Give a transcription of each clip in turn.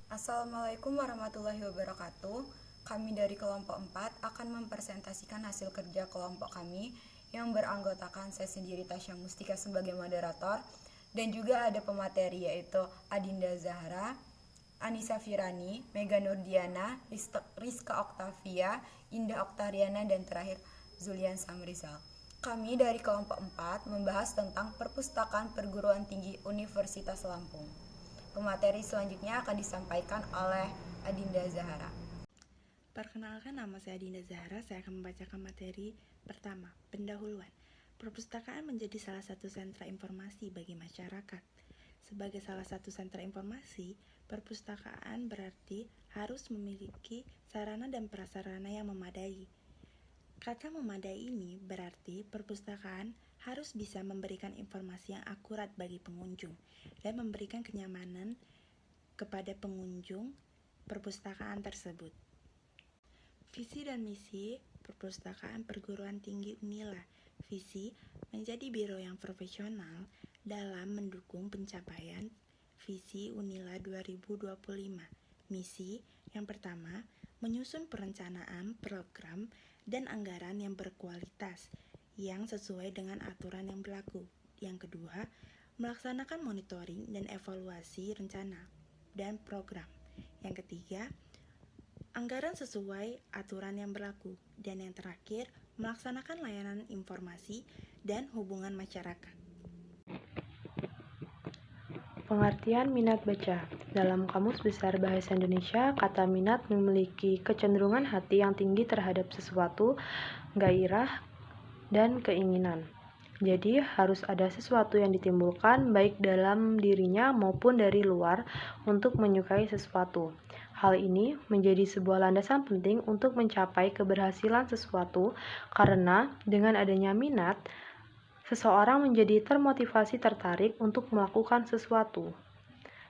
Assalamualaikum warahmatullahi wabarakatuh. Kami dari kelompok 4 akan mempresentasikan hasil kerja kelompok kami yang beranggotakan saya sendiri Tasya Mustika sebagai moderator dan juga ada pemateri yaitu Adinda Zahra, Anissa Firani, Mega Nurdiana, Rizka Oktavia, Indah Oktariana, dan terakhir Zulian Samrizal. Kami dari kelompok 4 membahas tentang perpustakaan perguruan tinggi Universitas Lampung. Pemateri selanjutnya akan disampaikan oleh Adinda Zahara. Perkenalkan, nama saya Adinda Zahara. Saya akan membacakan materi pertama, pendahuluan. Perpustakaan menjadi salah satu sentra informasi bagi masyarakat. Sebagai salah satu sentra informasi, perpustakaan berarti harus memiliki sarana dan prasarana yang memadai. Kata memadai ini berarti perpustakaan harus bisa memberikan informasi yang akurat bagi pengunjung dan memberikan kenyamanan kepada pengunjung perpustakaan tersebut. Visi dan misi Perpustakaan Perguruan Tinggi Unila. Visi, menjadi biro yang profesional dalam mendukung pencapaian visi Unila 2025. Misi, yang pertama, menyusun perencanaan, program, dan anggaran yang berkualitas, yang sesuai dengan aturan yang berlaku. Yang kedua, melaksanakan monitoring dan evaluasi rencana dan program. Yang ketiga, anggaran sesuai aturan yang berlaku. Dan yang terakhir, melaksanakan layanan informasi dan hubungan masyarakat. Pengertian minat baca. Dalam Kamus Besar Bahasa Indonesia, kata minat memiliki kecenderungan hati yang tinggi terhadap sesuatu, gairah, dan keinginan. Jadi, harus ada sesuatu yang ditimbulkan baik dalam dirinya maupun dari luar untuk menyukai sesuatu. Hal ini menjadi sebuah landasan penting untuk mencapai keberhasilan sesuatu karena dengan adanya minat, seseorang menjadi termotivasi tertarik untuk melakukan sesuatu.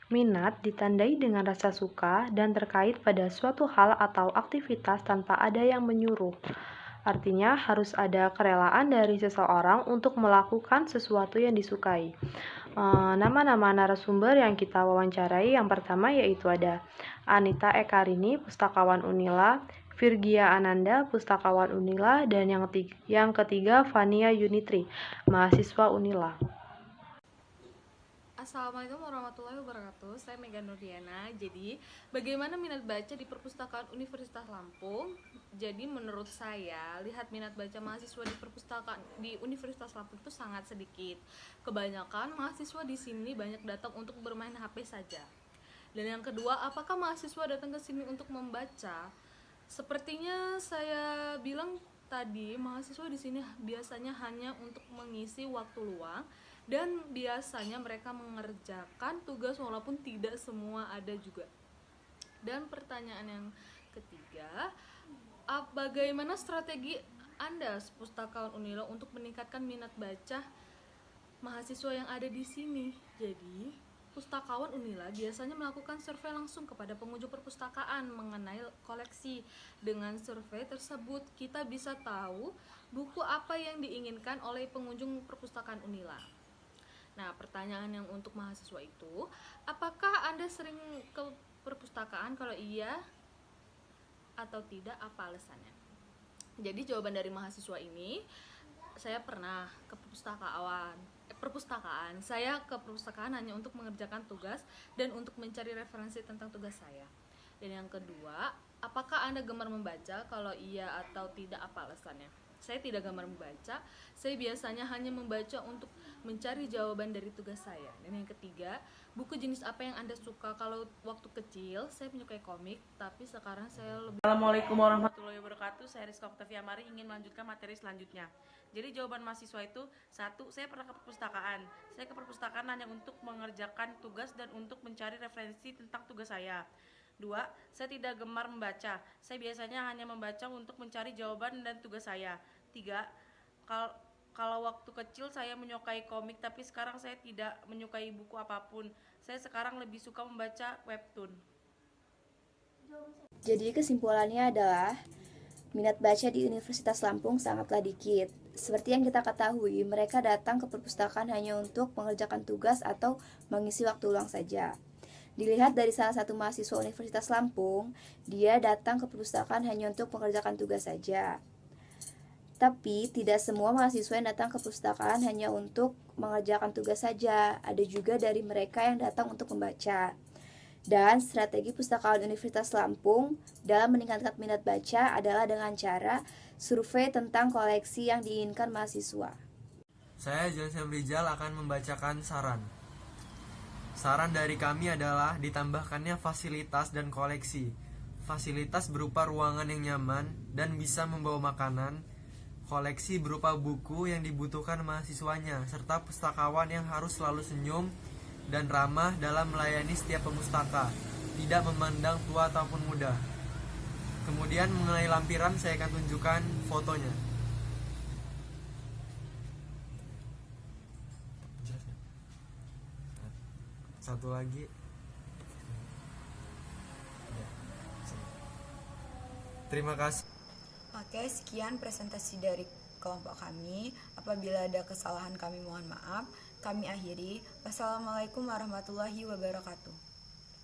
Minat ditandai dengan rasa suka dan terkait pada suatu hal atau aktivitas tanpa ada yang menyuruh. Artinya harus ada kerelaan dari seseorang untuk melakukan sesuatu yang disukai. Nama-nama narasumber yang kita wawancarai yang pertama yaitu ada Anita Ekarini, Pustakawan Unila, Virgia Ananda, Pustakawan Unila, dan yang ketiga Fania Yunitri, mahasiswa Unila. Assalamualaikum warahmatullahi wabarakatuh. Saya Mega Nurdiana. Jadi, bagaimana minat baca di Perpustakaan Universitas Lampung? Jadi, menurut saya, lihat minat baca mahasiswa di perpustakaan di Universitas Lampung itu sangat sedikit. Kebanyakan mahasiswa di sini banyak datang untuk bermain HP saja. Dan yang kedua, apakah mahasiswa datang ke sini untuk membaca? Sepertinya saya bilang tadi, mahasiswa di sini biasanya hanya untuk mengisi waktu luang dan biasanya mereka mengerjakan tugas walaupun tidak semua ada juga. Dan pertanyaan yang ketiga, bagaimana strategi Anda pustakawan Unila untuk meningkatkan minat baca mahasiswa yang ada di sini? Jadi, pustakawan Unila biasanya melakukan survei langsung kepada pengunjung perpustakaan mengenai koleksi. Dengan survei tersebut, kita bisa tahu buku apa yang diinginkan oleh pengunjung perpustakaan Unila. Nah, pertanyaan yang untuk mahasiswa itu, apakah Anda sering ke perpustakaan? Kalau iya atau tidak, apa alasannya? Jadi jawaban dari mahasiswa ini, saya pernah ke perpustakaan. Saya ke perpustakaan hanya untuk mengerjakan tugas dan untuk mencari referensi tentang tugas saya. Dan yang kedua, apakah Anda gemar membaca? Kalau iya atau tidak, apa alasannya? Saya tidak gemar membaca. Saya biasanya hanya membaca untuk mencari jawaban dari tugas saya. Dan yang ketiga, buku jenis apa yang Anda suka? Kalau waktu kecil saya menyukai komik, tapi sekarang saya lebih... Assalamualaikum warahmatullahi wabarakatuh. Saya Rizka Oktavia Mari ingin melanjutkan materi selanjutnya. Jadi jawaban mahasiswa itu, satu, saya pernah ke perpustakaan. Saya ke perpustakaan hanya untuk mengerjakan tugas dan untuk mencari referensi tentang tugas saya. Dua, saya tidak gemar membaca. Saya biasanya hanya membaca untuk mencari jawaban dan tugas saya. Tiga, kalau waktu kecil saya menyukai komik, tapi sekarang saya tidak menyukai buku apapun. Saya sekarang lebih suka membaca webtoon. Jadi kesimpulannya adalah minat baca di Universitas Lampung sangatlah dikit. Seperti yang kita ketahui, mereka datang ke perpustakaan hanya untuk mengerjakan tugas atau mengisi waktu luang saja. Dilihat dari salah satu mahasiswa Universitas Lampung, dia datang ke perpustakaan hanya untuk mengerjakan tugas saja. Tapi tidak semua mahasiswa yang datang ke perpustakaan hanya untuk mengerjakan tugas saja. Ada juga dari mereka yang datang untuk membaca. Dan strategi Pustakaan Universitas Lampung dalam meningkatkan minat baca adalah dengan cara survei tentang koleksi yang diinginkan mahasiswa. Saya Johnson Rizal akan membacakan saran. Saran dari kami adalah ditambahkannya fasilitas dan koleksi. Fasilitas berupa ruangan yang nyaman dan bisa membawa makanan. Koleksi berupa buku yang dibutuhkan mahasiswanya, serta pustakawan yang harus selalu senyum dan ramah dalam melayani setiap pemustaka, tidak memandang tua ataupun muda. Kemudian mengenai lampiran, saya akan tunjukkan fotonya. Satu lagi. Terima kasih. Oke, sekian presentasi dari kelompok kami. Apabila ada kesalahan kami mohon maaf. Kami akhiri. Wassalamualaikum warahmatullahi wabarakatuh.